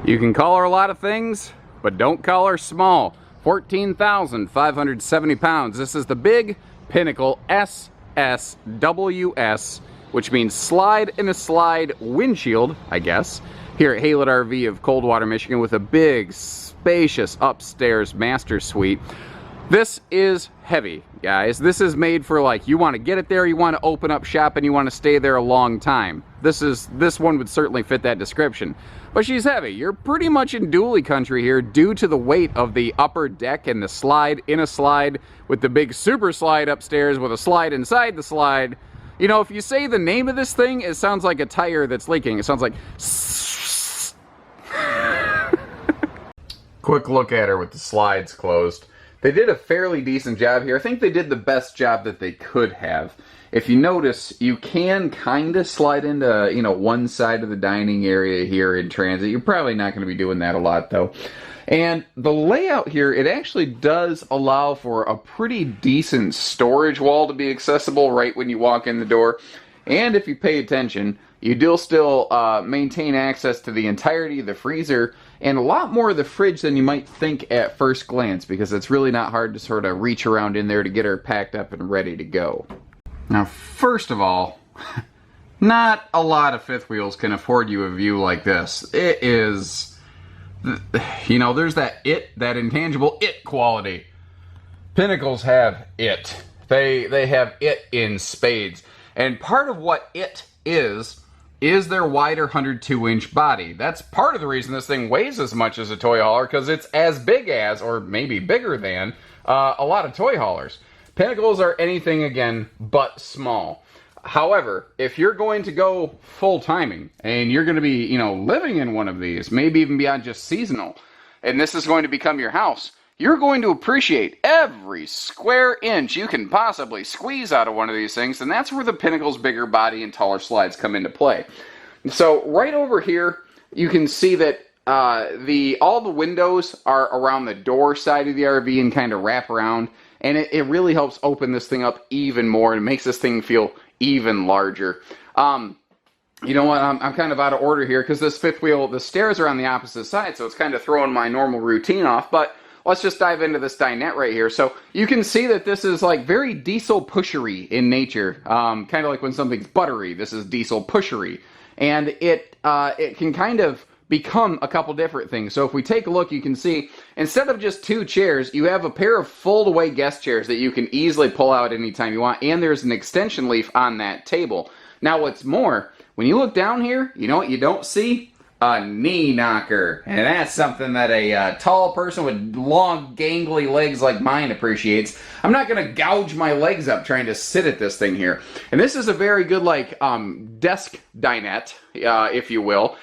You can call her a lot of things, but don't call her small. 14,570 pounds. This is the big Pinnacle SSWS, which means slide in a slide windshield, I guess, here at Haylett RV of Coldwater, Michigan, with a big, spacious upstairs master suite. This is heavy, guys. This is made for, like, you want to get it there, you want to open up shop, and you want to stay there a long time. This one would certainly fit that description. But she's heavy. You're pretty much in dually country here due to the weight of the upper deck and the slide in a slide with the big super slide upstairs with a slide inside the slide. You know, if you say the name of this thing, it sounds like a tire that's leaking. It sounds like... Quick look at her with the slides closed. They did a fairly decent job here. I think they did the best job that they could have. If you notice, you can kind of slide into, you know, one side of the dining area here in transit. You're probably not going to be doing that a lot, though. And the layout here, it actually does allow for a pretty decent storage wall to be accessible right when you walk in the door. And if you pay attention, you do still maintain access to the entirety of the freezer and a lot more of the fridge than you might think at first glance, because it's really not hard to sort of reach around in there to get her packed up and ready to go. Now, first of all, not a lot of fifth wheels can afford you a view like this. It is, you know, there's that intangible it quality. Pinnacles have it. They have it in spades. And part of what it is their wider 102-inch body. That's part of the reason this thing weighs as much as a toy hauler, because it's as big as, or maybe bigger than, a lot of toy haulers. Pinnacles are anything, again, but small. However, if you're going to go full timing, and you're going to be, you know, living in one of these, maybe even beyond just seasonal, and this is going to become your house, you're going to appreciate every square inch you can possibly squeeze out of one of these things, and that's where the Pinnacle's bigger body and taller slides come into play. So right over here, you can see that all the windows are around the door side of the RV and kind of wrap around, and it really helps open this thing up even more and makes this thing feel even larger. You know what, I'm kind of out of order here because this fifth wheel, the stairs are on the opposite side, so it's kind of throwing my normal routine off, but let's just dive into this dinette right here. So you can see that this is like very diesel pushery in nature. Kind of like when something's buttery, this is diesel pushery. And it can kind of become a couple different things. So if we take a look, you can see instead of just two chairs, you have a pair of fold-away guest chairs that you can easily pull out anytime you want, and there's an extension leaf on that table. Now what's more, when you look down here, you know what you don't see? A knee knocker. And that's something that a tall person with long gangly legs like mine appreciates. I'm not going to gouge my legs up trying to sit at this thing here. And this is a very good like desk dinette, if you will,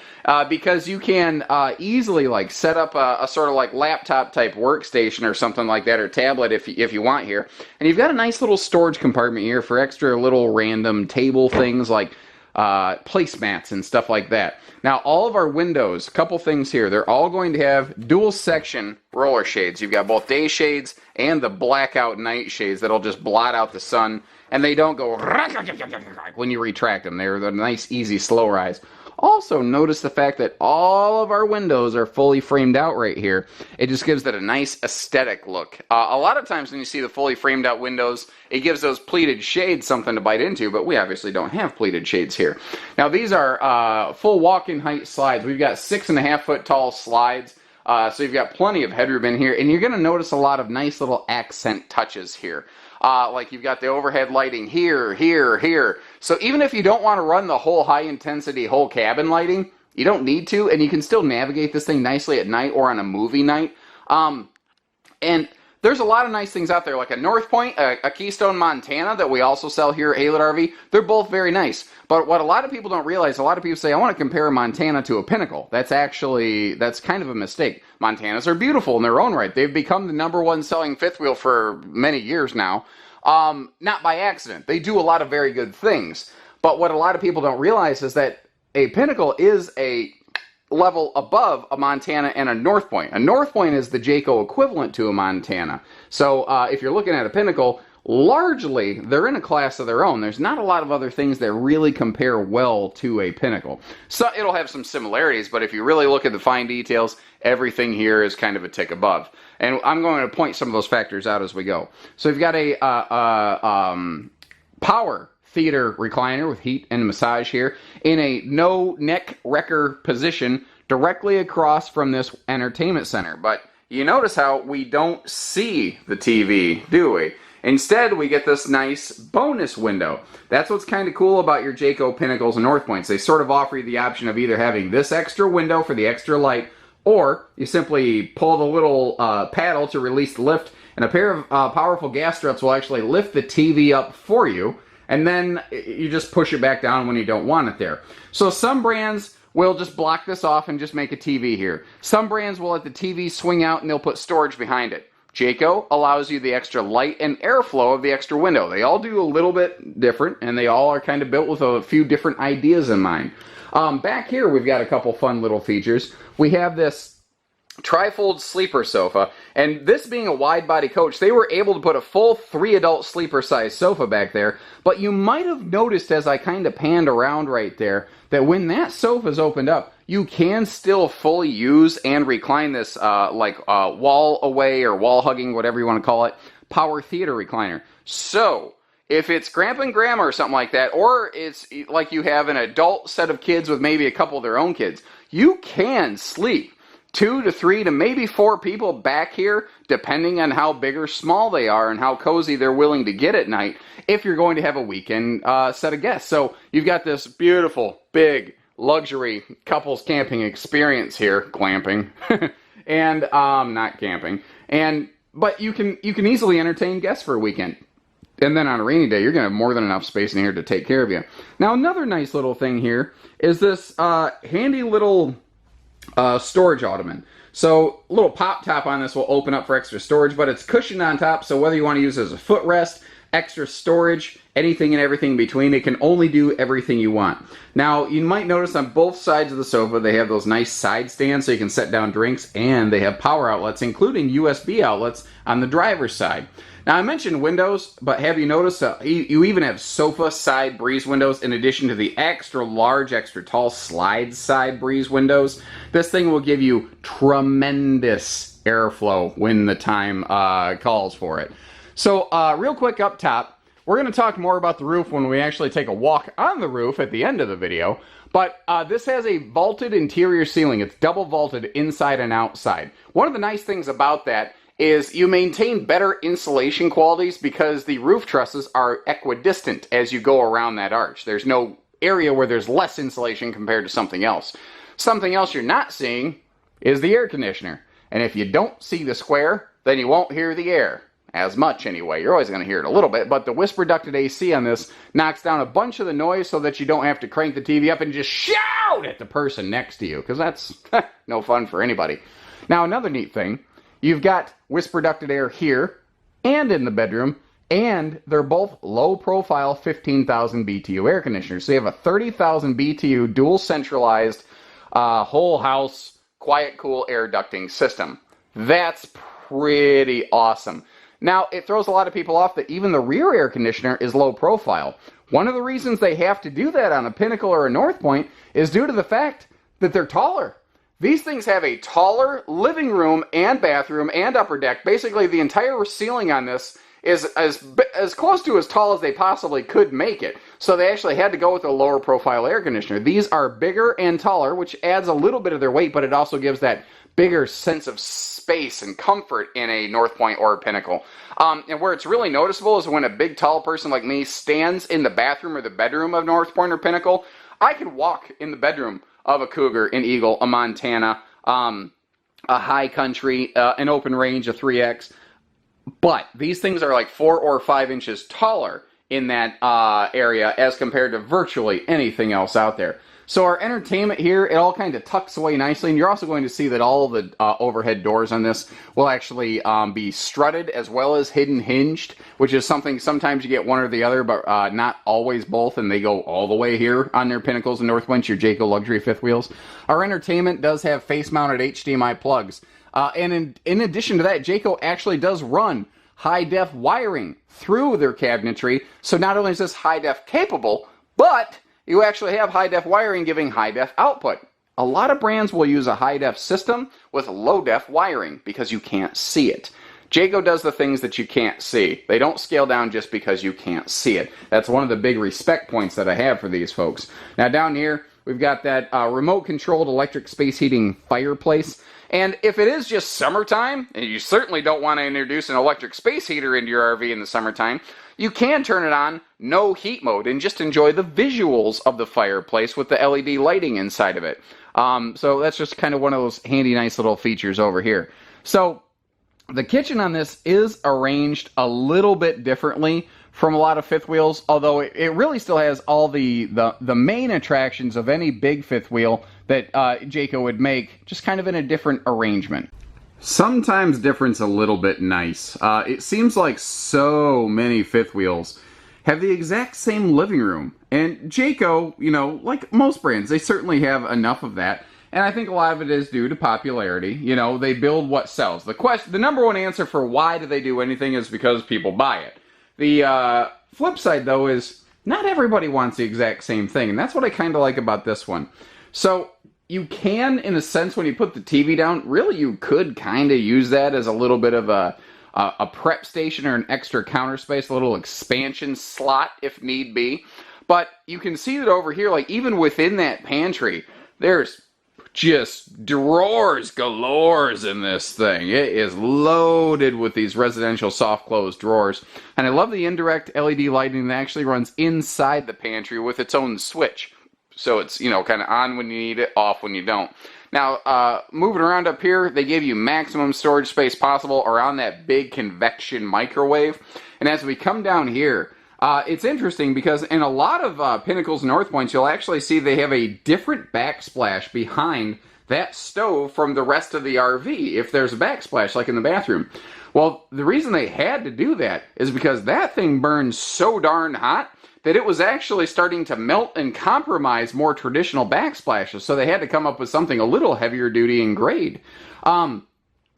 because you can easily like set up a sort of like laptop type workstation or something like that, or tablet if you want here. And you've got a nice little storage compartment here for extra little random table things like placemats and stuff like that. Now all of our windows, a couple things here, they're all going to have dual section roller shades. You've got both day shades and the blackout night shades that'll just blot out the sun, and they don't go when you retract them. They're the nice easy slow rise. Also notice the fact that all of our windows are fully framed out right here. It just gives it a nice aesthetic look. A lot of times when you see the fully framed out windows, it gives those pleated shades something to bite into, but we obviously don't have pleated shades here. Now these are full walk-in height slides. We've got 6.5 foot tall slides. So you've got plenty of headroom in here, and you're going to notice a lot of nice little accent touches here. Like you've got the overhead lighting here, here, here. So even if you don't want to run the whole high intensity whole cabin lighting, you don't need to, and you can still navigate this thing nicely at night or on a movie night. And there's a lot of nice things out there, like a North Point, a Keystone, Montana, that we also sell here at Haylett RV. They're both very nice. But what a lot of people don't realize, a lot of people say, I want to compare a Montana to a Pinnacle. That's kind of a mistake. Montanas are beautiful in their own right. They've become the #1 selling fifth wheel for many years now. Not by accident. They do a lot of very good things. But what a lot of people don't realize is that a Pinnacle is a level above a Montana and a North Point. A North Point is the Jayco equivalent to a Montana. So if you're looking at a Pinnacle, largely, they're in a class of their own. There's not a lot of other things that really compare well to a Pinnacle. So it'll have some similarities, but if you really look at the fine details, everything here is kind of a tick above. And I'm going to point some of those factors out as we go. So you've got a power theater recliner with heat and massage here in a no neck wrecker position directly across from this entertainment center. But you notice how we don't see the TV, do we? Instead, we get this nice bonus window. That's what's kind of cool about your Jayco Pinnacles and North Points. They sort of offer you the option of either having this extra window for the extra light, or you simply pull the little paddle to release the lift, and a pair of powerful gas struts will actually lift the TV up for you, and then you just push it back down when you don't want it there. So some brands will just block this off and just make a TV here. Some brands will let the TV swing out and they'll put storage behind it. Jayco allows you the extra light and airflow of the extra window. They all do a little bit different, and they all are kind of built with a few different ideas in mind. Back here, we've got a couple fun little features. We have this trifold sleeper sofa, and this being a wide body coach, they were able to put a full 3 adult sleeper size sofa back there, but you might have noticed as I kind of panned around right there that when that sofa's opened up, you can still fully use and recline this wall away or wall hugging, whatever you want to call it, power theater recliner. So if it's grandpa and grandma or something like that, or it's like you have an adult set of kids with maybe a couple of their own kids, you can sleep 2 to 3 to maybe 4 people back here, depending on how big or small they are and how cozy they're willing to get at night, if you're going to have a weekend set of guests. So you've got this beautiful, big, luxury couples camping experience here, glamping, and not camping, but you can easily entertain guests for a weekend. And then on a rainy day, you're going to have more than enough space in here to take care of you. Now, another nice little thing here is this handy little storage ottoman. So a little pop top on this will open up for extra storage, but it's cushioned on top, so whether you want to use it as a footrest, extra storage, anything and everything in between, it can only do everything you want. Now, you might notice on both sides of the sofa, they have those nice side stands so you can set down drinks, and they have power outlets, including USB outlets on the driver's side. Now, I mentioned windows, but have you noticed you even have sofa side breeze windows in addition to the extra large, extra tall slide side breeze windows? This thing will give you tremendous airflow when the time calls for it. So, real quick up top, we're going to talk more about the roof when we actually take a walk on the roof at the end of the video. But this has a vaulted interior ceiling. It's double vaulted inside and outside. One of the nice things about that is you maintain better insulation qualities because the roof trusses are equidistant as you go around that arch. There's no area where there's less insulation compared to something else. Something else you're not seeing is the air conditioner. And if you don't see the square, then you won't hear the air. As much anyway. You're always going to hear it a little bit, but the whisper ducted AC on this knocks down a bunch of the noise so that you don't have to crank the TV up and just shout at the person next to you, because that's no fun for anybody. Now, another neat thing, you've got whisper ducted air here and in the bedroom, and they're both low-profile 15,000 BTU air conditioners. So you have a 30,000 BTU dual centralized whole house quiet cool air ducting system. That's pretty awesome. Now, it throws a lot of people off that even the rear air conditioner is low profile. One of the reasons they have to do that on a Pinnacle or a North Point is due to the fact that they're taller. These things have a taller living room and bathroom and upper deck. Basically, the entire ceiling on this is as close to as tall as they possibly could make it. So they actually had to go with a lower profile air conditioner. These are bigger and taller, which adds a little bit of their weight, but it also gives that bigger sense of space and comfort in a North Point or a Pinnacle. And where it's really noticeable is when a big, tall person like me stands in the bathroom or the bedroom of North Point or Pinnacle. I can walk in the bedroom of a Cougar, an Eagle, a Montana, a High Country, an Open Range, a 3X. But these things are like 4 or 5 inches taller in that area as compared to virtually anything else out there. So our entertainment here, it all kind of tucks away nicely, and you're also going to see that all of the overhead doors on this will actually be strutted as well as hidden hinged, which is something sometimes you get one or the other, but not always both, and they go all the way here on their Pinnacles and North Points, your Jayco luxury fifth wheels. Our entertainment does have face-mounted HDMI plugs. And in addition to that, Jayco actually does run high-def wiring through their cabinetry. So not only is this high-def capable, but you actually have high-def wiring giving high-def output. A lot of brands will use a high-def system with low-def wiring because you can't see it. Jayco does the things that you can't see. They don't scale down just because you can't see it. That's one of the big respect points that I have for these folks. Now down here, we've got that remote-controlled electric space heating fireplace. And if it is just summertime, and you certainly don't want to introduce an electric space heater into your RV in the summertime, you can turn it on no heat mode and just enjoy the visuals of the fireplace with the LED lighting inside of it. So that's just kind of one of those handy, nice little features over here. So the kitchen on this is arranged a little bit differently from a lot of fifth wheels, although it really still has all the main attractions of any big fifth wheel that Jayco would make, just kind of in a different arrangement. Sometimes different's a little bit nice. It seems like so many fifth wheels have the exact same living room. And Jayco, you know, like most brands, they certainly have enough of that. And I think a lot of it is due to popularity. You know, they build what sells. The number one answer for why do they do anything is because people buy it. The flip side, though, is not everybody wants the exact same thing. And that's what I kind of like about this one. So you can, in a sense, when you put the TV down, really you could kind of use that as a little bit of a prep station or an extra counter space, a little expansion slot if need be. But you can see that over here, like even within that pantry, there's just drawers galores in this thing. It is loaded with these residential soft close drawers. And I love the indirect LED lighting that actually runs inside the pantry with its own switch. So it's, you know, kind of on when you need it, off when you don't. Now, moving around up here, they give you maximum storage space possible around that big convection microwave. And as we come down here, it's interesting because in a lot of Pinnacle's North Points, you'll actually see they have a different backsplash behind that stove from the rest of the RV, if there's a backsplash like in the bathroom. Well, the reason they had to do that is because that thing burns so darn hot that it was actually starting to melt and compromise more traditional backsplashes, so they had to come up with something a little heavier duty in grade.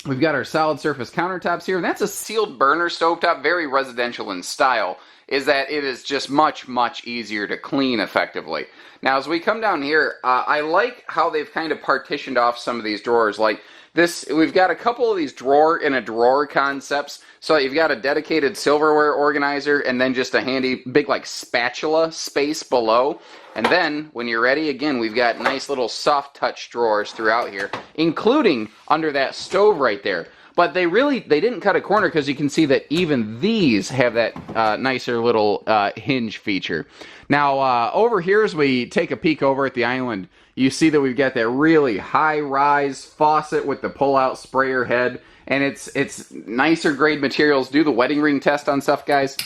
We've got our solid surface countertops here, and that's a sealed burner stovetop, very residential in style, is that it is just much, much easier to clean effectively. Now, as we come down here, I like how they've kind of partitioned off some of these drawers. Like this, we've got a couple of these drawer-in-a-drawer concepts. So you've got a dedicated silverware organizer and then just a handy big like spatula space below. And then, when you're ready, again, we've got nice little soft touch drawers throughout here, including under that stove right there. But they didn't cut a corner because you can see that even these have that nicer little hinge feature. Now, over here as we take a peek over at the island, you see that we've got that really high-rise faucet with the pull-out sprayer head. And it's nicer grade materials. Do the wedding ring test on stuff, guys.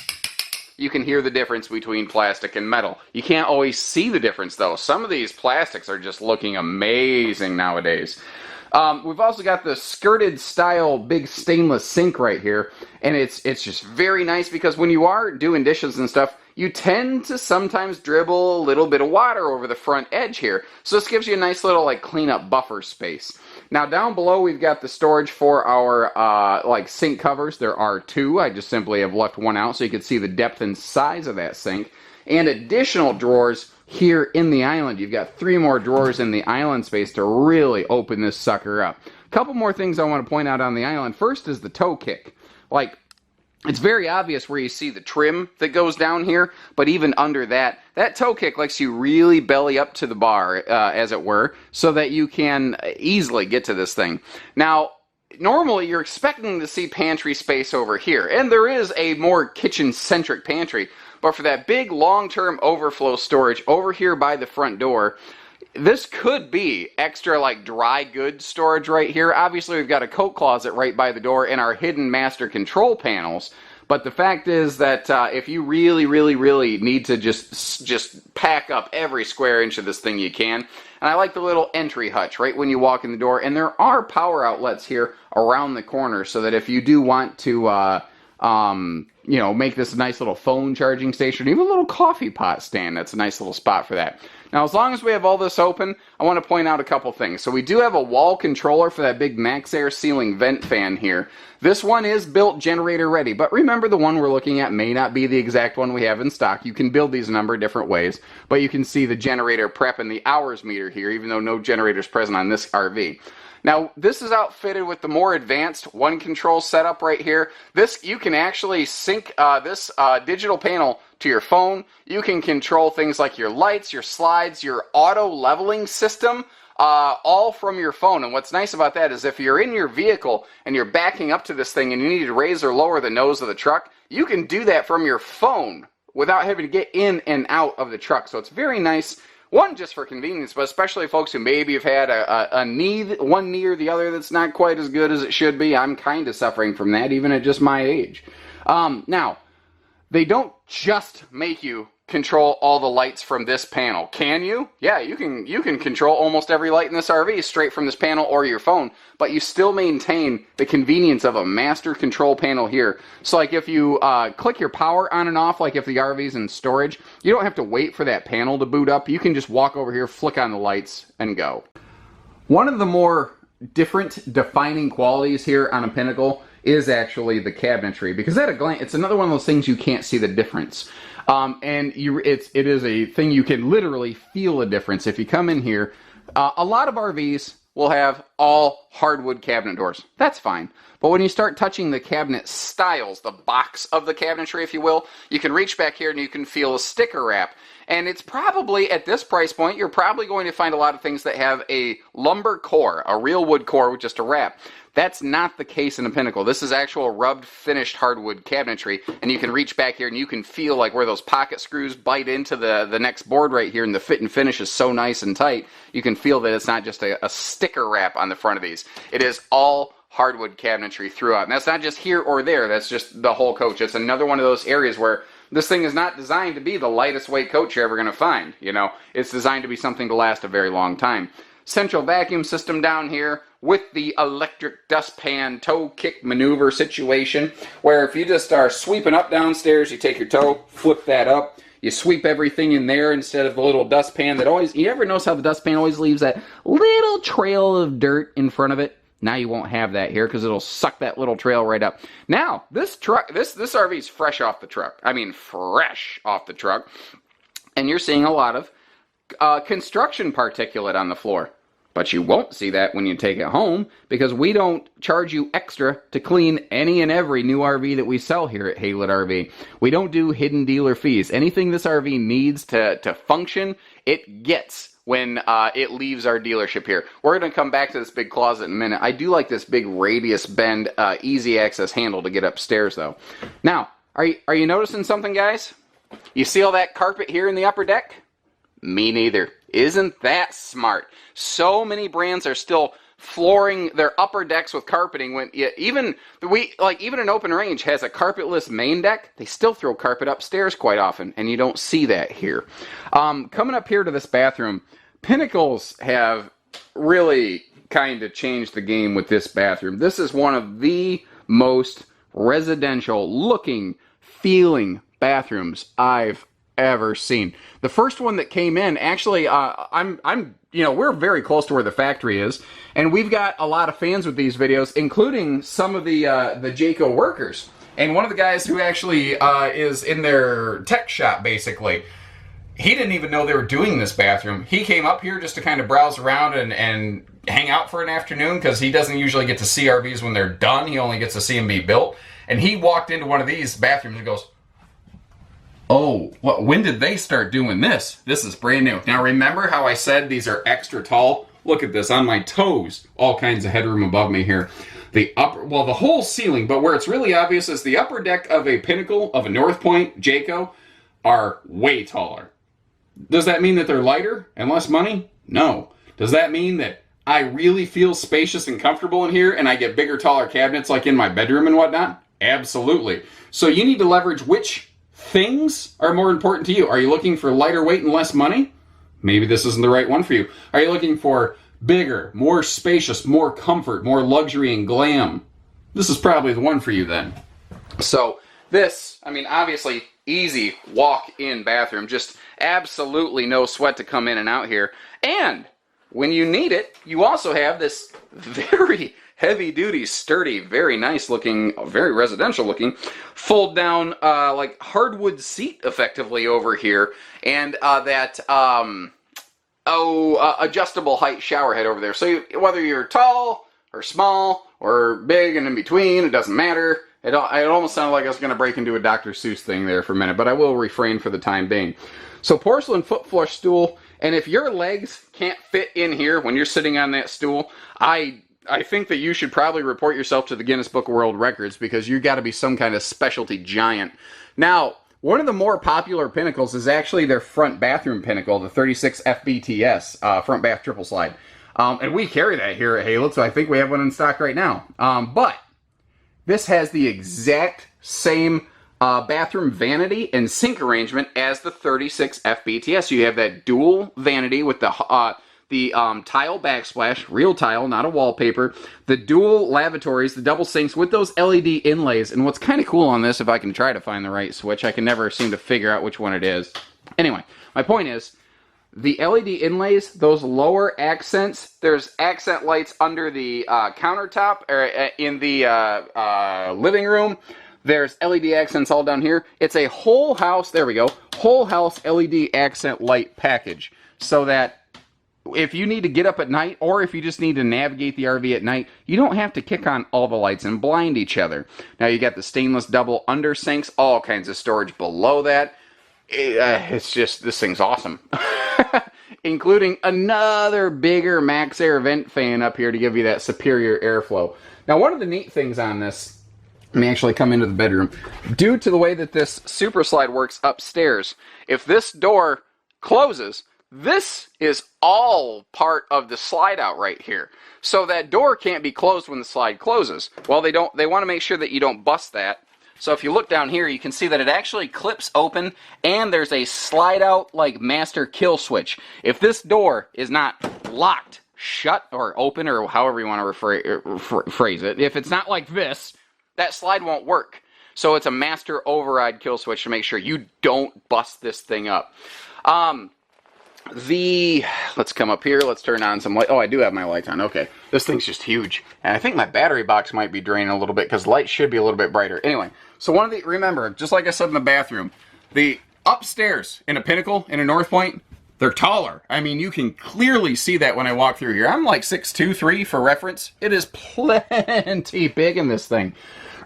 You can hear the difference between plastic and metal. You can't always see the difference, though. Some of these plastics are just looking amazing nowadays. We've also got the skirted style big stainless sink right here, and it's just very nice because when you are doing dishes and stuff, you tend to sometimes dribble a little bit of water over the front edge here. So this gives you a nice little like cleanup buffer space. Now down below we've got the storage for our like sink covers. There are two. I just simply have left one out so you can see the depth and size of that sink. And additional drawers here in the island. You've got 3 more drawers in the island space to really open this sucker up. A couple more things I want to point out on the island. First is the toe kick. Like, it's very obvious where you see the trim that goes down here, but even under that, that toe kick lets you really belly up to the bar, as it were, so that you can easily get to this thing. Now, normally you're expecting to see pantry space over here, and there is a more kitchen-centric pantry, but for that big long-term overflow storage over here by the front door, this could be extra like dry goods storage right here. Obviously we've got a coat closet right by the door and our hidden master control panels. But the fact is that if you really need to just pack up every square inch of this thing you can. And I like the little entry hutch right when you walk in the door. And there are power outlets here around the corner so that if you do want to You know, make this a nice little phone charging station, even a little coffee pot stand. That's a nice little spot for that. Now, as long as we have all this open, I want to point out a couple things. So we do have a wall controller for that big Macerator ceiling vent fan here. This one is built generator ready, but remember the one we're looking at may not be the exact one we have in stock. You can build these a number of different ways, but you can see the generator prep and the hours meter here, even though no generator is present on this RV. Now, this is outfitted with the more advanced one control setup right here. This, you can actually sync this digital panel to your phone. You can control things like your lights, your slides, your auto leveling system, all from your phone. And what's nice about that is if you're in your vehicle and you're backing up to this thing and you need to raise or lower the nose of the truck, you can do that from your phone without having to get in and out of the truck. So it's very nice. One, just for convenience, but especially folks who maybe have had one knee or the other that's not quite as good as it should be. I'm kind of suffering from that, even at just my age. Now, they don't just make you control all the lights from this panel. Can you? Yeah, you can control almost every light in this RV straight from this panel or your phone, but you still maintain the convenience of a master control panel here. So like if you click your power on and off, like if the RV's in storage, you don't have to wait for that panel to boot up. You can just walk over here, flick on the lights, and go. One of the more different defining qualities here on a Pinnacle is actually the cabinetry, because at a glance, it's another one of those things you can't see the difference. It is a thing you can literally feel a difference if you come in here. A lot of RVs will have all hardwood cabinet doors. That's fine. But when you start touching the cabinet styles, the box of the cabinetry, if you will, you can reach back here and you can feel a sticker wrap. And it's probably, at this price point, you're probably going to find a lot of things that have a lumber core, a real wood core with just a wrap. That's not the case in a Pinnacle. This is actual rubbed, finished hardwood cabinetry, and you can reach back here and you can feel like where those pocket screws bite into the next board right here, and the fit and finish is so nice and tight, you can feel that it's not just a sticker wrap on the front of these. It is all hardwood cabinetry throughout. And that's not just here or there, that's just the whole coach. It's another one of those areas where this thing is not designed to be the lightest weight coach you're ever going to find. You know, it's designed to be something to last a very long time. Central vacuum system down here with the electric dustpan toe kick maneuver situation, where if you just are sweeping up downstairs, you take your toe, flip that up, you sweep everything in there instead of the little dustpan that always, you ever notice how the dustpan always leaves that little trail of dirt in front of it? Now you won't have that here because it'll suck that little trail right up. Now, this truck, this RV is fresh off the truck. I mean, fresh off the truck. And you're seeing a lot of construction particulate on the floor. But you won't see that when you take it home, because we don't charge you extra to clean any and every new RV that we sell here at Haylet RV. We don't do hidden dealer fees. Anything this RV needs to function, it gets when it leaves our dealership here. We're going to come back to this big closet in a minute. I do like this big radius bend, easy access handle to get upstairs, though. Now, are you noticing something, guys? You see all that carpet here in the upper deck? Me neither. Isn't that smart? So many brands are still flooring their upper decks with carpeting. When even an open range has a carpetless main deck, they still throw carpet upstairs quite often, and you don't see that here. Coming up here to this bathroom, Pinnacles have really kind of changed the game with this bathroom. This is one of the most residential looking, feeling bathrooms I've ever seen. The first one that came in, actually, we're very close to where the factory is, and we've got a lot of fans with these videos, including some of the Jayco workers. And one of the guys who actually is in their tech shop, basically, he didn't even know they were doing this bathroom. He came up here just to kind of browse around and hang out for an afternoon, because he doesn't usually get to see RVs when they're done. He only gets to see them be built. And he walked into one of these bathrooms and goes, "Oh, when did they start doing this? This is brand new." Now remember how I said these are extra tall? Look at this, on my toes. All kinds of headroom above me here. The whole ceiling, but where it's really obvious is the upper deck of a Pinnacle, of a North Point, Jayco, are way taller. Does that mean that they're lighter and less money? No. Does that mean that I really feel spacious and comfortable in here and I get bigger, taller cabinets like in my bedroom and whatnot? Absolutely. So you need to leverage which things are more important to you. Are you looking for lighter weight and less money? Maybe this isn't the right one for you. Are you looking for bigger, more spacious, more comfort, more luxury and glam? This is probably the one for you then. So this, I mean, obviously easy walk-in bathroom, just absolutely no sweat to come in and out here. And when you need it, you also have this very heavy-duty, sturdy, very nice-looking, very residential-looking, fold-down, like hardwood seat, effectively, over here, and adjustable height shower head over there. So whether you're tall or small or big and in between, it doesn't matter. It almost sounded like I was going to break into a Dr. Seuss thing there for a minute, but I will refrain for the time being. So porcelain foot flush stool, and if your legs can't fit in here when you're sitting on that stool, I think that you should probably report yourself to the Guinness Book of World Records, because you got to be some kind of specialty giant. Now, one of the more popular Pinnacles is actually their front bathroom Pinnacle, the 36 FBTS, front bath triple slide. And we carry that here at Halo, so I think we have one in stock right now. But this has the exact same bathroom vanity and sink arrangement as the 36 FBTS. You have that dual vanity with the tile backsplash, real tile, not a wallpaper, the dual lavatories, the double sinks with those LED inlays. And what's kind of cool on this, if I can try to find the right switch, I can never seem to figure out which one it is. Anyway, my point is, the LED inlays, those lower accents, there's accent lights under the countertop, or in the living room. There's LED accents all down here. It's a whole house, there we go, whole house LED accent light package. So that if you need to get up at night, or if you just need to navigate the RV at night, you don't have to kick on all the lights and blind each other. Now you got the stainless double under sinks, all kinds of storage below that. It's just, this thing's awesome. Including another bigger Macerator vent fan up here to give you that superior airflow. Now, one of the neat things on this, let me actually come into the bedroom. Due to the way that this super slide works upstairs, if this door closes, this is all part of the slide out right here. So that door can't be closed when the slide closes. Well, they want to make sure that you don't bust that. So if you look down here, you can see that it actually clips open, and there's a slide out like master kill switch. If this door is not locked, shut, or open, or however you want to phrase it, if it's not like this, that slide won't work. So it's a master override kill switch to make sure you don't bust this thing up. Let's come up here, let's turn on some light. Oh, I do have my lights on, okay. This thing's just huge. And I think my battery box might be draining a little bit, because light should be a little bit brighter. Anyway, so remember, just like I said in the bathroom, the upstairs in a Pinnacle, in a North Point, they're taller. I mean, you can clearly see that when I walk through here. I'm like 6'2", 3 for reference. It is plenty big in this thing.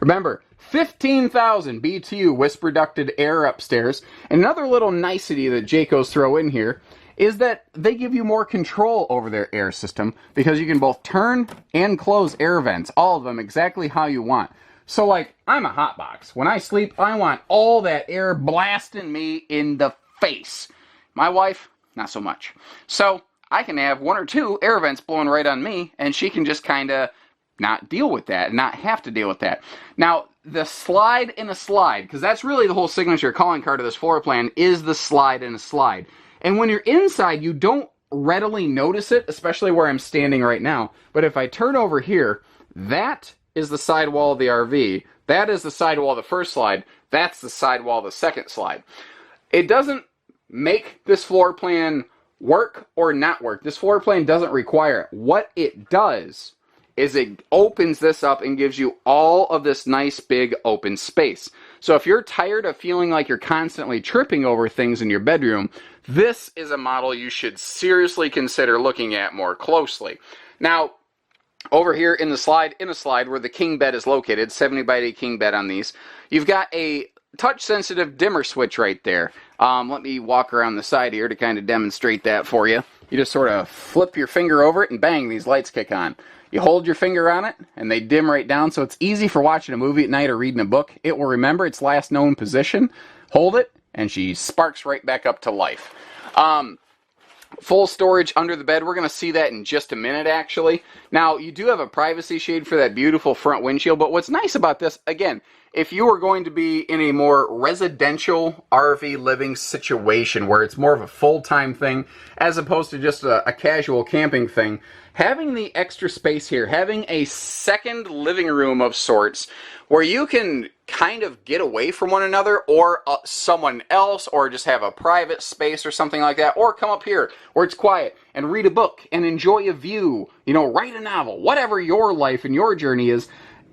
Remember, 15,000 BTU whisper ducted air upstairs. And another little nicety that Jayco's throw in here is that they give you more control over their air system, because you can both turn and close air vents, all of them exactly how you want. So like, I'm a hot box. When I sleep, I want all that air blasting me in the face. My wife, not so much. So I can have 1 or 2 air vents blowing right on me, and she can just kind of not deal with that, not have to deal with that. Now, the slide in a slide, because that's really the whole signature calling card of this floor plan, is the slide in a slide. And when you're inside, you don't readily notice it, especially where I'm standing right now. But if I turn over here, that is the sidewall of the RV. That is the sidewall of the first slide. That's the sidewall of the second slide. It doesn't make this floor plan work or not work. This floor plan doesn't require it. What it does is it opens this up and gives you all of this nice big open space. So if you're tired of feeling like you're constantly tripping over things in your bedroom, this is a model you should seriously consider looking at more closely. Now, over here in a slide where the king bed is located, 70 by 80 king bed on these, you've got a touch-sensitive dimmer switch right there. Let me walk around the side here to kind of demonstrate that for you. You just sort of flip your finger over it and bang, these lights kick on. You hold your finger on it and they dim right down, so it's easy for watching a movie at night or reading a book. It will remember its last known position. Hold it and she sparks right back up to life. Full storage under the bed. We're going to see that in just a minute, actually. Now, you do have a privacy shade for that beautiful front windshield, but what's nice about this, again, if you are going to be in a more residential RV living situation where it's more of a full-time thing as opposed to just a casual camping thing, having the extra space here, having a second living room of sorts where you can kind of get away from one another, or someone else, or just have a private space or something like that, or come up here where it's quiet and read a book and enjoy a view, you know, write a novel, whatever your life and your journey is.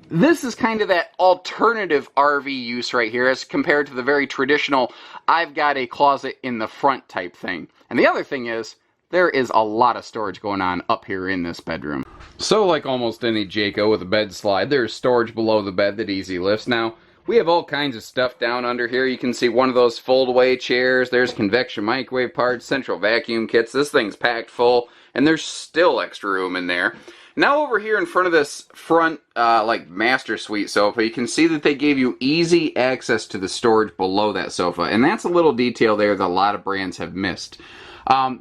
This is kind of that alternative RV use right here as compared to the very traditional, I've got a closet in the front type thing. And the other thing is, there is a lot of storage going on up here in this bedroom. So like almost any Jayco with a bed slide, there's storage below the bed that easy lifts. Now, we have all kinds of stuff down under here. You can see one of those fold-away chairs. There's convection microwave parts, central vacuum kits. This thing's packed full, and there's still extra room in there. Now over here in front of this front, like master suite sofa, you can see that they gave you easy access to the storage below that sofa. And that's a little detail there that a lot of brands have missed.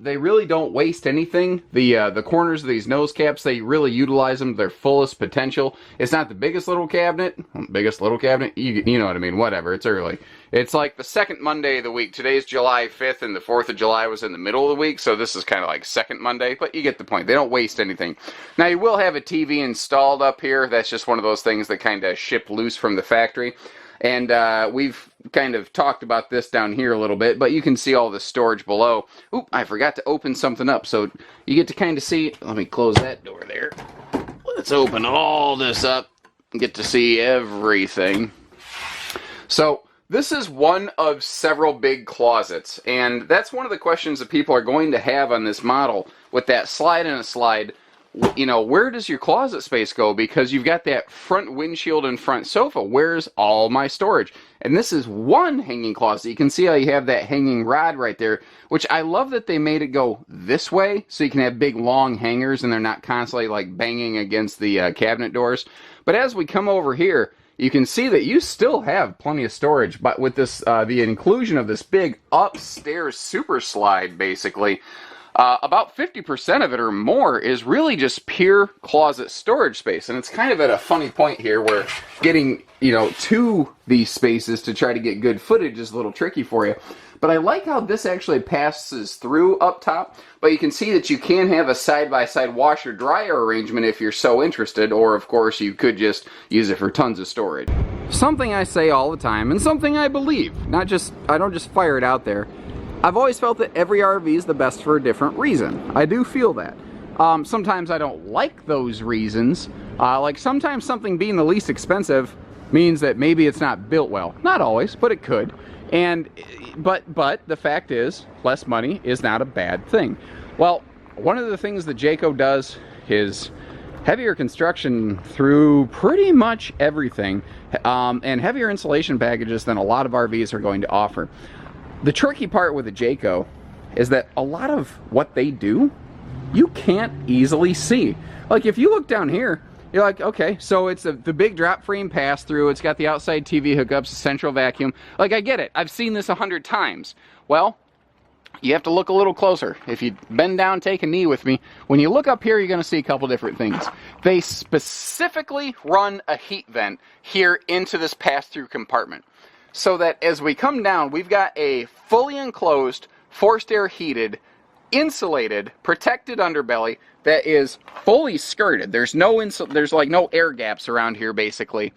They really don't waste anything. The corners of these nose caps, they really utilize them to their fullest potential. It's not the biggest little cabinet. You know what I mean, whatever, it's early. It's like the second Monday of the week. Today's July 5th and the 4th of July was in the middle of the week, so this is kind of like second Monday, but you get the point. They don't waste anything. Now you will have a TV installed up here. That's just one of those things that kind of ship loose from the factory. And we've kind of talked about this down here a little bit, but you can see all the storage below. Oop, I forgot to open something up, so you get to kind of see. Let me close that door there. Let's open all this up and get to see everything. So this is one of several big closets, and that's one of the questions that people are going to have on this model with that slide and a slide. You know, where does your closet space go? Because you've got that front windshield and front sofa. Where's all my storage? And this is one hanging closet. You can see how you have that hanging rod right there, which I love that they made it go this way so you can have big long hangers and they're not constantly like banging against the cabinet doors. But as we come over here, you can see that you still have plenty of storage, but with this the inclusion of this big upstairs super slide, basically, about 50% of it or more is really just pure closet storage space. And it's kind of at a funny point here where getting, you know, to these spaces to try to get good footage is a little tricky for you. But I like how this actually passes through up top. But you can see that you can have a side-by-side washer-dryer arrangement if you're so interested. Or, of course, you could just use it for tons of storage. Something I say all the time, and something I believe. I don't just fire it out there. I've always felt that every RV is the best for a different reason. I do feel that. Sometimes I don't like those reasons. Like sometimes something being the least expensive means that maybe it's not built well. Not always, but it could. But the fact is, less money is not a bad thing. Well, one of the things that Jayco does is heavier construction through pretty much everything, and heavier insulation packages than a lot of RVs are going to offer. The tricky part with the Jayco is that a lot of what they do, you can't easily see. Like if you look down here, you're like, okay, so it's the big drop frame pass through, it's got the outside TV hookups, central vacuum. Like I get it, I've seen this 100 times. Well, you have to look a little closer. If you bend down, take a knee with me, when you look up here, you're gonna see a couple different things. They specifically run a heat vent here into this pass-through compartment, so that as we come down, we've got a fully enclosed, forced air heated, insulated, protected underbelly that is fully skirted. There's like no air gaps around here, basically.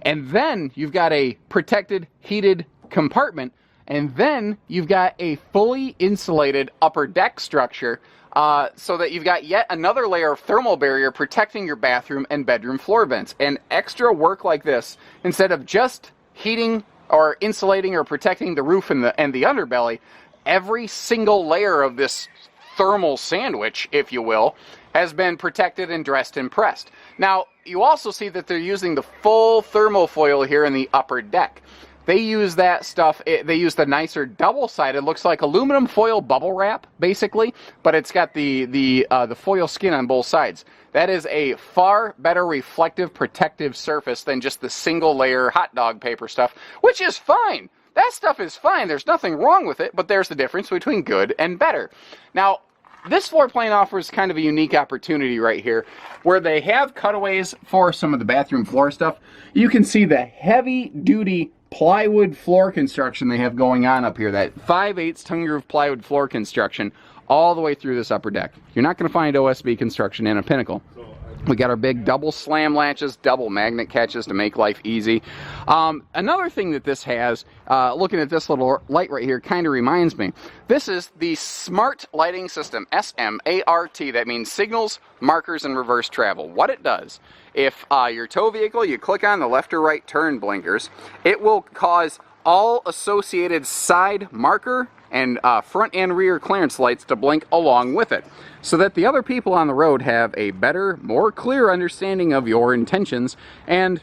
And then you've got a protected, heated compartment, and then you've got a fully insulated upper deck structure, so that you've got yet another layer of thermal barrier protecting your bathroom and bedroom floor vents. And extra work like this, instead of just heating or insulating or protecting the roof and the underbelly, every single layer of this thermal sandwich, if you will, has been protected and dressed and pressed. Now, you also see that they're using the full thermal foil here in the upper deck. They use that stuff, they use the nicer double-sided, looks like aluminum foil bubble wrap, basically, but it's got the foil skin on both sides. That is a far better reflective, protective surface than just the single-layer hot dog paper stuff, which is fine. That stuff is fine. There's nothing wrong with it, but there's the difference between good and better. Now, this floor plan offers kind of a unique opportunity right here, where they have cutaways for some of the bathroom floor stuff. You can see the heavy-duty plywood floor construction they have going on up here, that 5/8 tongue groove plywood floor construction all the way through this upper deck. You're not going to find OSB construction in a Pinnacle. So We got our big double slam latches, double magnet catches to make life easy. Another thing that this has, looking at this little light right here, kind of reminds me. This is the Smart Lighting System, S-M-A-R-T. That means signals, markers, and reverse travel. What it does, if your tow vehicle, you click on the left or right turn blinkers, it will cause all associated side marker and front and rear clearance lights to blink along with it, so that the other people on the road have a better, more clear understanding of your intentions. And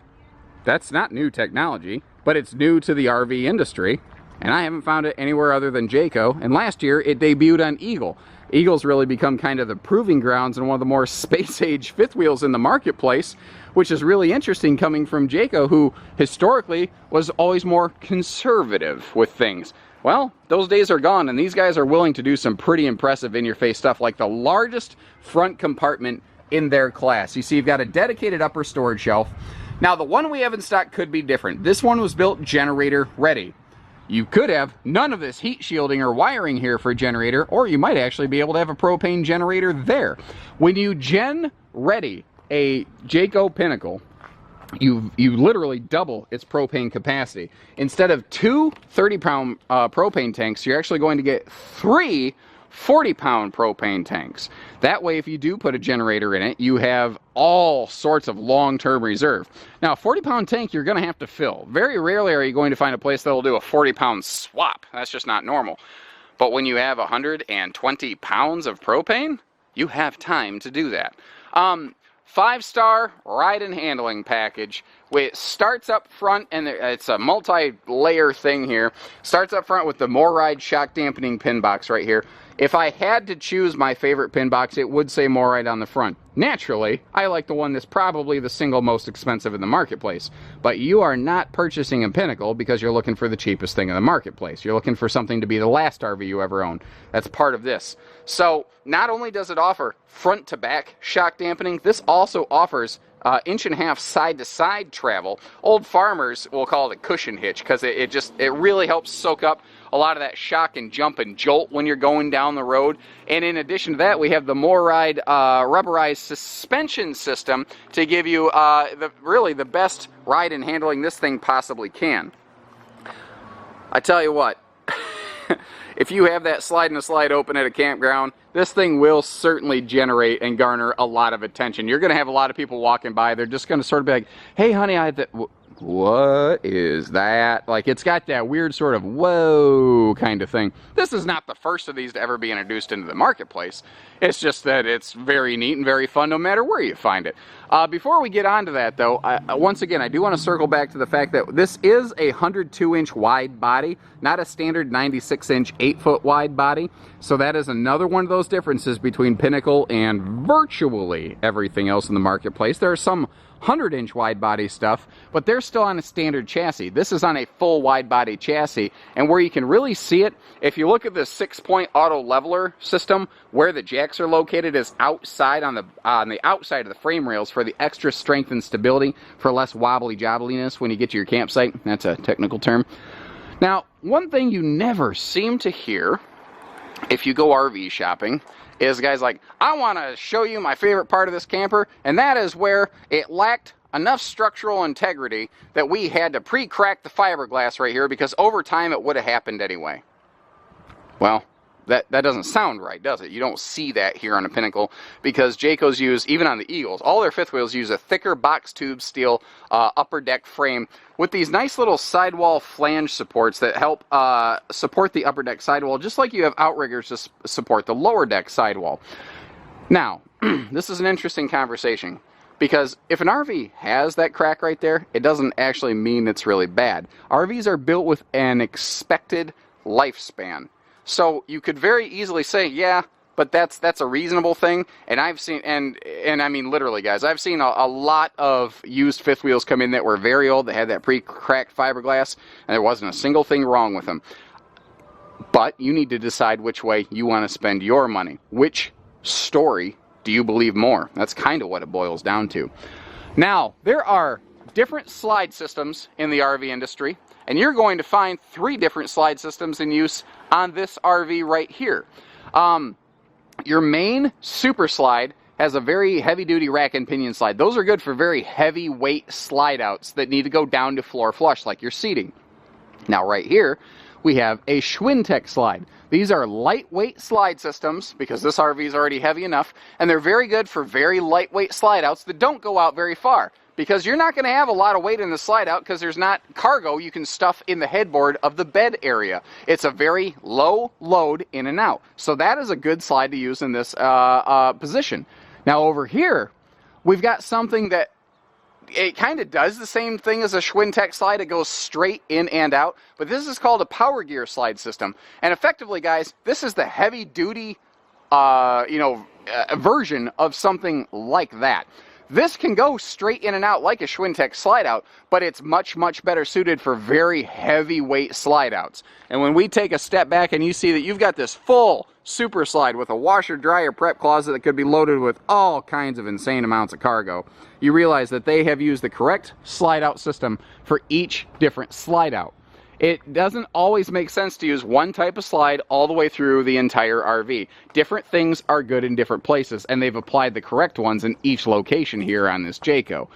that's not new technology, but it's new to the RV industry, and I haven't found it anywhere other than Jayco. And last year it debuted on Eagle. Eagle's really become kind of the proving grounds and one of the more space-age fifth wheels in the marketplace, which is really interesting coming from Jayco, who historically was always more conservative with things. Well, those days are gone, and these guys are willing to do some pretty impressive in-your-face stuff, like the largest front compartment in their class. You see, you've got a dedicated upper storage shelf. Now, the one we have in stock could be different. This one was built generator ready. You could have none of this heat shielding or wiring here for a generator, or you might actually be able to have a propane generator there. When you gen ready a Jayco Pinnacle, you literally double its propane capacity. Instead of two 30-pound propane tanks, you're actually going to get three 40-pound propane tanks. That way, if you do put a generator in it, you have all sorts of long-term reserve. Now, a 40-pound tank you're going to have to fill. Very rarely are you going to find a place that will do a 40-pound swap. That's just not normal. But when you have 120 pounds of propane, you have time to do that. 5-star ride and handling package. It starts up front, and it's a multi-layer thing here. Starts up front with the MORryde shock dampening pin box right here. If I had to choose my favorite pin box, it would say MORryde on the front. Naturally, I like the one that's probably the single most expensive in the marketplace. But you are not purchasing a Pinnacle because you're looking for the cheapest thing in the marketplace. You're looking for something to be the last RV you ever own. That's part of this. So, not only does it offer front to back shock dampening, this also offers 1.5-inch side-to-side travel. Old farmers will call it a cushion hitch because it really helps soak up a lot of that shock and jump and jolt when you're going down the road. And in addition to that, we have the MORryde rubberized suspension system to give you really the best ride and handling this thing possibly can. I tell you what, if you have that slide and a slide open at a campground, this thing will certainly generate and garner a lot of attention. You're going to have a lot of people walking by. They're just going to sort of be like, hey, honey, what is that? Like, it's got that weird sort of whoa kind of thing. This is not the first of these to ever be introduced into the marketplace. It's just that it's very neat and very fun no matter where you find it. Before we get on to that, though, once again, I do want to circle back to the fact that this is a 102-inch wide body, not a standard 96-inch 8-foot wide body. So that is another one of those differences between Pinnacle and virtually everything else in the marketplace. There are some 100-inch wide body stuff, but they're still on a standard chassis. This is on a full wide body chassis, and where you can really see it, if you look at the 6-point auto leveler system, where the jacks are located is outside on the outside of the frame rails for the extra strength and stability, for less wobbly jobbliness when you get to your campsite. That's a technical term. Now, one thing you never seem to hear if you go RV shopping is guys like, I want to show you my favorite part of this camper, and that is where it lacked enough structural integrity that we had to pre-crack the fiberglass right here because over time it would have happened anyway. Well, that doesn't sound right, does it? You don't see that here on a Pinnacle because Jayco's use, even on the Eagles, all their fifth wheels use a thicker box tube steel upper deck frame with these nice little sidewall flange supports that help support the upper deck sidewall, just like you have outriggers to support the lower deck sidewall. Now, this is an interesting conversation because if an RV has that crack right there, it doesn't actually mean it's really bad. RVs are built with an expected lifespan. So you could very easily say, yeah, but that's a reasonable thing. And I've seen, and I mean literally, guys, I've seen a lot of used fifth wheels come in that were very old, that had that pre-cracked fiberglass, and there wasn't a single thing wrong with them. But you need to decide which way you want to spend your money. Which story do you believe more? That's kind of what it boils down to. Now, there are different slide systems in the RV industry, and you're going to find 3 different slide systems in use on this RV right here. Your main super slide has a very heavy-duty rack and pinion slide. Those are good for very heavy-weight slide-outs that need to go down to floor flush, like your seating. Now, right here, we have a Schwintek slide. These are lightweight slide systems, because this RV is already heavy enough, and they're very good for very lightweight slide-outs that don't go out very far. Because you're not going to have a lot of weight in the slide out because there's not cargo you can stuff in the headboard of the bed area. It's a very low load in and out. So that is a good slide to use in this position. Now over here, we've got something that it kind of does the same thing as a Schwintek slide. It goes straight in and out. But this is called a power gear slide system. And effectively, guys, this is the heavy duty version of something like that. This can go straight in and out like a Schwintek slide out, but it's much, much better suited for very heavyweight slide outs. And when we take a step back and you see that you've got this full super slide with a washer, dryer, prep closet that could be loaded with all kinds of insane amounts of cargo, you realize that they have used the correct slide out system for each different slide out. It doesn't always make sense to use one type of slide all the way through the entire RV. Different things are good in different places, and they've applied the correct ones in each location here on this Jayco.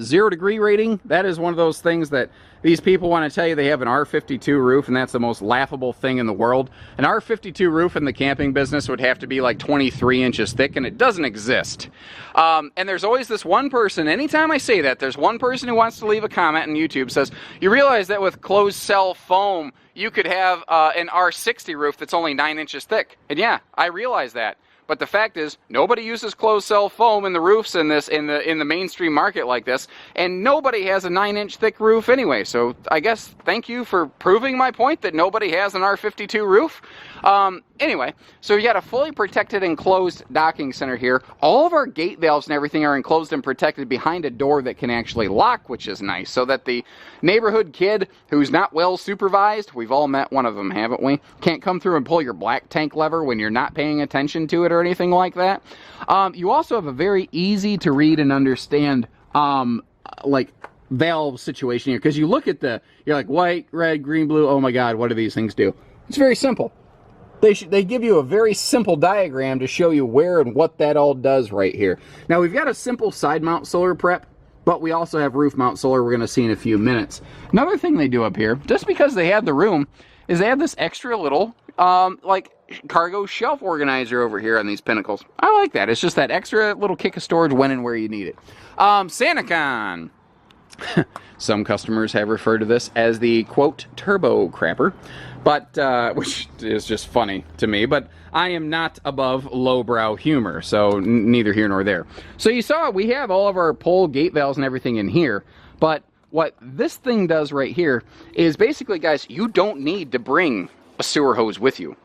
0 degree rating, that is one of those things that these people want to tell you they have an R52 roof, and that's the most laughable thing in the world. An R52 roof in the camping business would have to be like 23 inches thick, and it doesn't exist. And there's always this one person, anytime I say that, there's one person who wants to leave a comment on YouTube, says, you realize that with closed cell foam, you could have an R60 roof that's only 9 inches thick. And yeah, I realize that. But the fact is, nobody uses closed cell foam in the roofs in the mainstream market like this, and nobody has a 9-inch thick roof anyway. So I guess thank you for proving my point that nobody has an R52 roof. Anyway, so you got a fully protected enclosed docking center here. All of our gate valves and everything are enclosed and protected behind a door that can actually lock, which is nice, so that the neighborhood kid who's not well supervised, we've all met one of them, haven't we, can't come through and pull your black tank lever when you're not paying attention to it or anything like that. You also have a very easy to read and understand like valve situation here, because you look at you're like white, red, green, blue, oh my god, what do these things do? It's very simple. They give you a very simple diagram to show you where and what that all does right here. Now we've got a simple side mount solar prep, but we also have roof mount solar we're going to see in a few minutes. Another thing they do up here, just because they have the room, is they have this extra little like cargo shelf organizer over here on these Pinnacles. I like that. It's just that extra little kick of storage when and where you need it. SantaCon. Some customers have referred to this as the, quote, turbo crapper, but which is just funny to me, but I am not above lowbrow humor, so neither here nor there. So you saw we have all of our pull gate valves and everything in here, but what this thing does right here is basically, guys, you don't need to bring a sewer hose with you.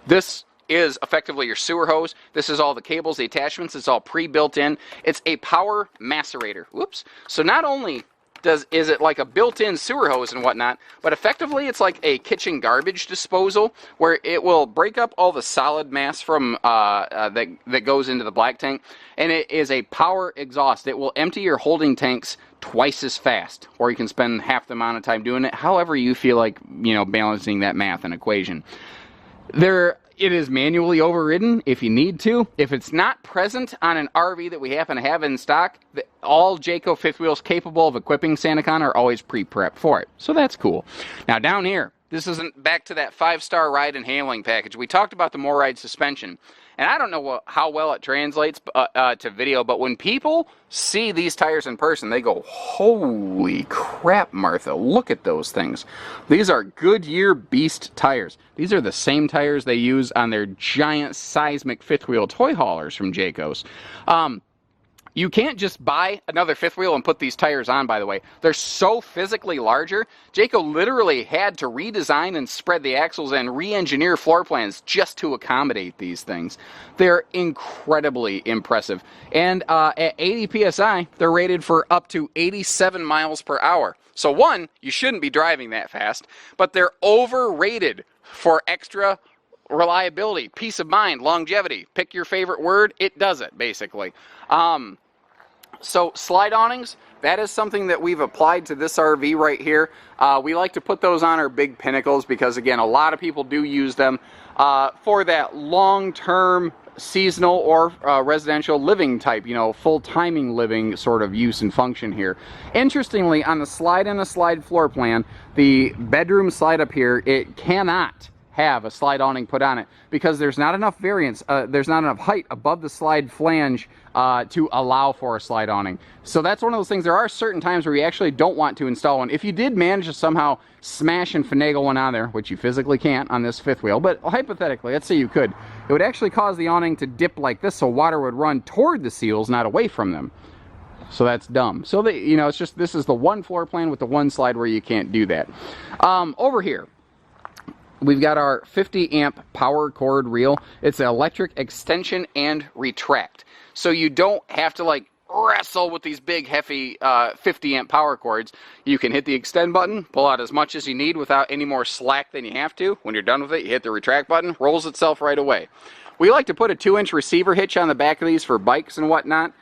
This is effectively your sewer hose. This is all the cables, the attachments, it's all pre-built in. It's a power macerator. Whoops. So not only is it like a built-in sewer hose and whatnot, but effectively it's like a kitchen garbage disposal where it will break up all the solid mass from that goes into the black tank, and it is a power exhaust. It will empty your holding tanks twice as fast, or you can spend half the amount of time doing it, however you feel like, you know, balancing that math and equation. It is manually overridden if you need to. If it's not present on an RV that we happen to have in stock, all Jayco fifth wheels capable of equipping SantaCon are always pre-prepped for it. So that's cool. Now down here, this isn't back to that 5-star ride and handling package. We talked about the MORryde suspension. And I don't know how well it translates to video, but when people see these tires in person, they go, holy crap, Martha, look at those things. These are Goodyear Beast tires. These are the same tires they use on their giant seismic fifth wheel toy haulers from Jayco's. You can't just buy another fifth wheel and put these tires on, by the way. They're so physically larger, Jayco literally had to redesign and spread the axles and re-engineer floor plans just to accommodate these things. They're incredibly impressive. And at 80 PSI, they're rated for up to 87 miles per hour. So one, you shouldn't be driving that fast, but they're overrated for extra reliability, peace of mind, longevity. Pick your favorite word, it does it, basically. So slide awnings, that is something that we've applied to this RV right here. We like to put those on our big Pinnacles because, again, a lot of people do use them for that long-term seasonal or residential living type, you know, full timing living sort of use and function here. Interestingly, on the slide and a slide floor plan, the bedroom slide up here, it cannot have a slide awning put on it because there's not enough variance, there's not enough height above the slide flange to allow for a slide awning. So that's one of those things. There are certain times where you actually don't want to install one. If you did manage to somehow smash and finagle one on there, which you physically can't on this fifth wheel, but hypothetically, let's say you could, it would actually cause the awning to dip like this so water would run toward the seals, not away from them. So that's dumb. So they, you know, it's just, this is the one floor plan with the one slide where you can't do that. Over here, we've got our 50 amp power cord reel. It's an electric extension and retract. So you don't have to like wrestle with these big hefty 50 amp power cords. You can hit the extend button, pull out as much as you need without any more slack than you have to. When you're done with it, you hit the retract button, rolls itself right away. We like to put a 2-inch receiver hitch on the back of these for bikes and whatnot.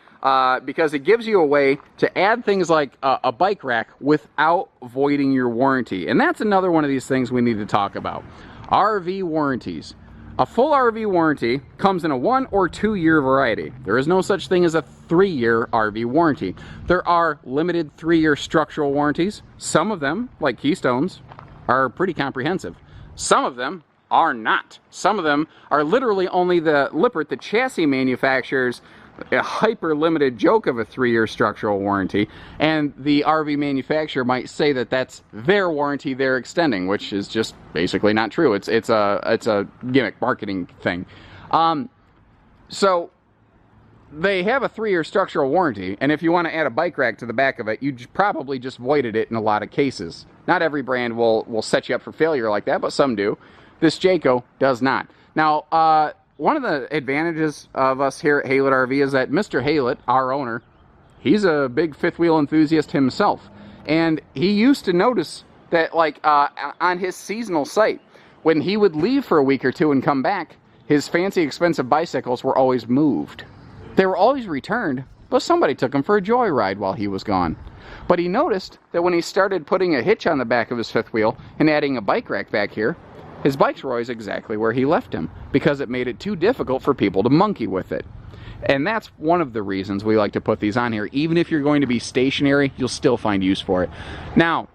Because it gives you a way to add things like a bike rack without voiding your warranty. And that's another one of these things we need to talk about. RV warranties. A full RV warranty comes in a 1 or 2 year variety. There is no such thing as a 3-year RV warranty. There are limited 3-year structural warranties. Some of them, like Keystone's, are pretty comprehensive. Some of them are not. Some of them are literally only the Lippert, the chassis manufacturers, a hyper limited joke of a 3-year structural warranty, and the RV manufacturer might say that that's their warranty they're extending, which is just basically not true. It's a gimmick marketing thing. So they have a 3-year structural warranty, and if you want to add a bike rack to the back of it, you probably just voided it in a lot of cases. Not every brand will set you up for failure like that, but some do. This Jayco does not. Now, one of the advantages of us here at Haylett RV is that Mr. Haylett, our owner, he's a big fifth wheel enthusiast himself. And he used to notice that, like, on his seasonal site, when he would leave for a week or two and come back, his fancy expensive bicycles were always moved. They were always returned, but somebody took them for a joyride while he was gone. But he noticed that when he started putting a hitch on the back of his fifth wheel and adding a bike rack back here, his bikes were always exactly where he left them because it made it too difficult for people to monkey with it. And that's one of the reasons we like to put these on here. Even if you're going to be stationary, you'll still find use for it. Now,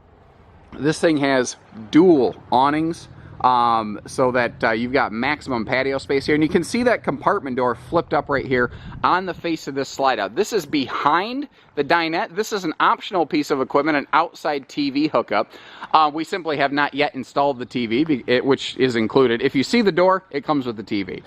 this thing has dual awnings so that you've got maximum patio space here. And you can see that compartment door flipped up right here on the face of this slide out. This is behind the dinette. This is an optional piece of equipment, an outside TV hookup. We simply have not yet installed the TV, which is included. If you see the door, it comes with the TV.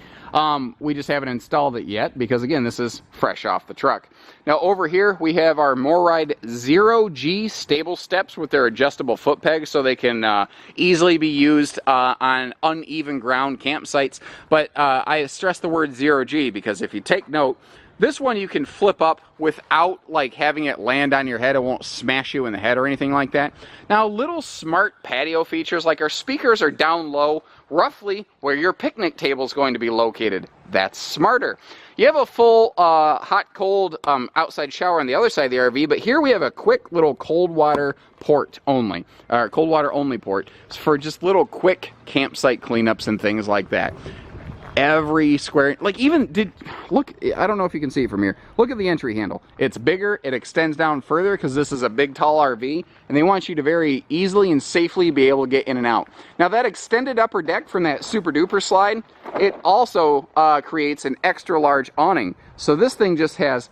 We just haven't installed it yet because, again, this is fresh off the truck. Now, over here, we have our MORryde 0G stable steps with their adjustable foot pegs so they can easily be used on uneven ground campsites. But I stress the word 0G because if you take note, this one you can flip up without like having it land on your head. It won't smash you in the head or anything like that. Now, little smart patio features like our speakers are down low, roughly where your picnic table is going to be located. That's smarter. You have a full hot-cold outside shower on the other side of the RV, but here we have a quick little cold water port only, or cold water only port for just little quick campsite cleanups and things like that. Every square, like even look, I don't know if you can see it from here. Look at the entry handle. It's bigger, it extends down further because this is a big tall RV and they want you to very easily and safely be able to get in and out. Now that extended upper deck from that super duper slide, it also creates an extra large awning. So this thing just has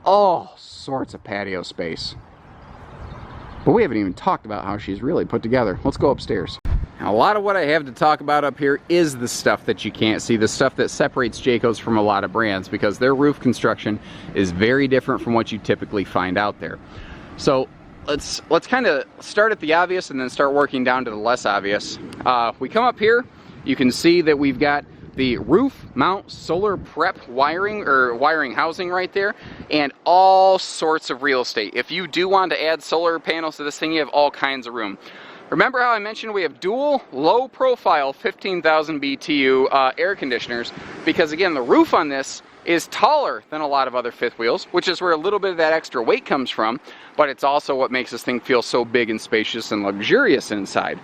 all sorts of patio space. But we haven't even talked about how she's really put together. Let's go upstairs. Now, a lot of what I have to talk about up here is the stuff that you can't see, the stuff that separates Jayco's from a lot of brands because their roof construction is very different from what you typically find out there. So let's kind of start at the obvious and then start working down to the less obvious. We come up here, you can see that we've got the roof mount solar prep wiring housing right there, and all sorts of real estate. If you do want to add solar panels to this thing, you have all kinds of room. Remember how I mentioned we have dual low profile 15,000 BTU air conditioners, because again the roof on this is taller than a lot of other fifth wheels, which is where a little bit of that extra weight comes from, but it's also what makes this thing feel so big and spacious and luxurious inside.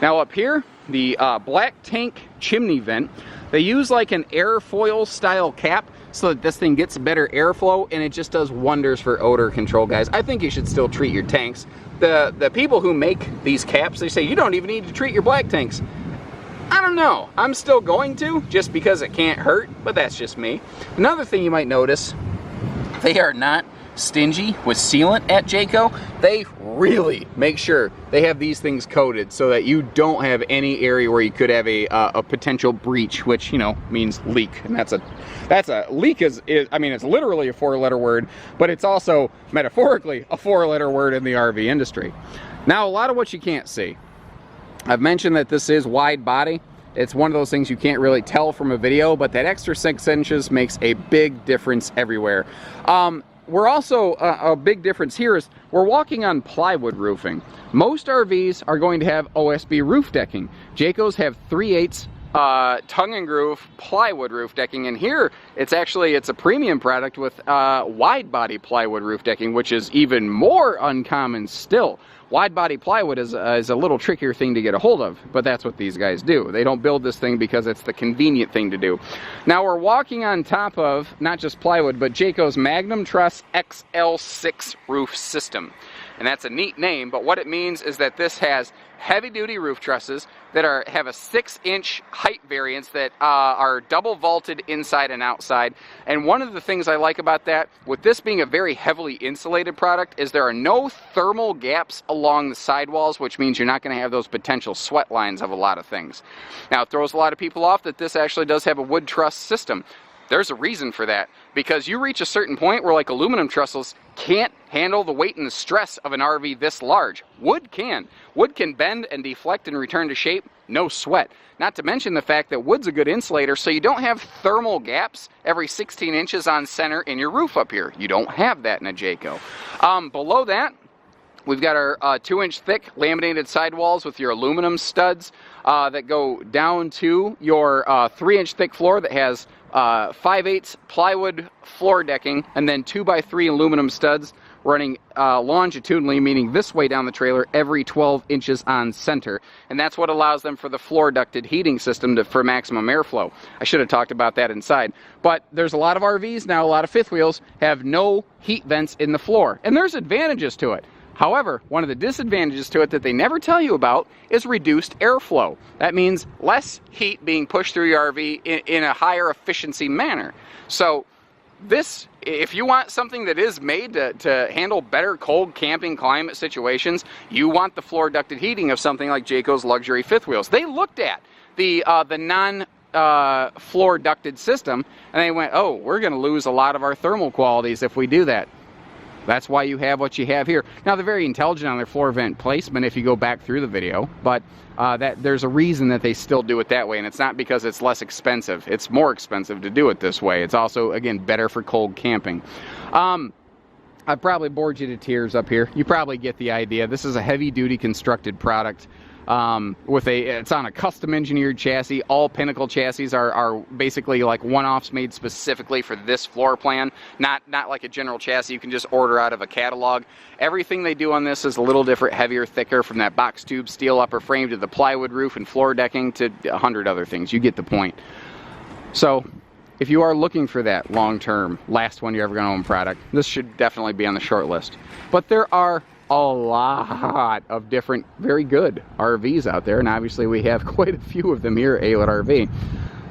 Now up here, the black tank chimney vent, they use like an airfoil style cap so that this thing gets better airflow, and it just does wonders for odor control, guys. I think you should still treat your tanks. The people who make these caps, they say you don't even need to treat your black tanks. I don't know. I'm still going to, just because it can't hurt, but that's just me. Another thing you might notice, they are not stingy with sealant at Jayco. They really make sure they have these things coated so that you don't have any area where you could have a potential breach, which, you know, means leak. And that's a leak is I mean, it's literally a 4-letter word, but it's also metaphorically a 4-letter word in the RV industry. Now, a lot of what you can't see. I've mentioned that this is wide body. It's one of those things you can't really tell from a video, but that extra 6 inches makes a big difference everywhere. We're also, a big difference here is we're walking on plywood roofing. Most RVs are going to have OSB roof decking. Jayco's have 3/8 tongue and groove plywood roof decking, and here it's a premium product with wide body plywood roof decking, which is even more uncommon still. Wide body plywood is a little trickier thing to get a hold of, but that's what these guys do. They don't build this thing because it's the convenient thing to do. Now we're walking on top of not just plywood, but Jayco's Magnum Truss XL6 roof system. And that's a neat name, but what it means is that this has heavy-duty roof trusses that have a 6-inch height variance that are double vaulted inside and outside. And one of the things I like about that, with this being a very heavily insulated product, is there are no thermal gaps along the sidewalls, which means you're not going to have those potential sweat lines of a lot of things. Now, it throws a lot of people off that this actually does have a wood truss system. There's a reason for that, because you reach a certain point where like aluminum trusses can't handle the weight and the stress of an RV this large. Wood can. Wood can bend and deflect and return to shape, no sweat. Not to mention the fact that wood's a good insulator, so you don't have thermal gaps every 16 inches on center in your roof up here. You don't have that in a Jayco. Below that, we've got our 2-inch thick laminated sidewalls with your aluminum studs that go down to your 3-inch thick floor that has 5/8 plywood floor decking, and then 2x3 aluminum studs running longitudinally, meaning this way down the trailer, every 12 inches on center. And that's what allows them for the floor ducted heating system for maximum airflow. I should have talked about that inside. But there's a lot of RVs now, a lot of fifth wheels have no heat vents in the floor, and there's advantages to it. However, one of the disadvantages to it that they never tell you about is reduced airflow. That means less heat being pushed through your RV in a higher efficiency manner. So this, if you want something that is made to handle better cold camping climate situations, you want the floor ducted heating of something like Jayco's luxury fifth wheels. They looked at the non-floor ducted system, and they went, oh, we're going to lose a lot of our thermal qualities if we do that. That's why you have what you have here. Now, they're very intelligent on their floor vent placement if you go back through the video, but there's a reason that they still do it that way, and it's not because it's less expensive. It's more expensive to do it this way. It's also, again, better for cold camping. I probably bored you to tears up here. You probably get the idea. This is a heavy-duty constructed product. It's on a custom engineered chassis. All Pinnacle chassis are basically like one-offs made specifically for this floor plan, not like a general chassis you can just order out of a catalog. Everything they do on this is a little different, heavier, thicker, from that box tube steel upper frame to the plywood roof and floor decking to 100 other things. You get the point. So if you are looking for that long-term, last one you're ever going to own product, this should definitely be on the short list. But there are a lot of different, very good RVs out there, and obviously we have quite a few of them here at Haylett RV.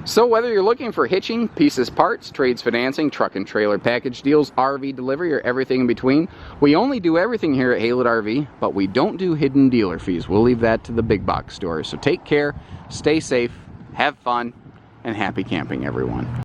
So whether you're looking for hitching, pieces, parts, trades, financing, truck and trailer package deals, RV delivery, or everything in between, we only do everything here at Haylett RV, but we don't do hidden dealer fees. We'll leave that to the big box stores. So take care, stay safe, have fun, and happy camping, everyone.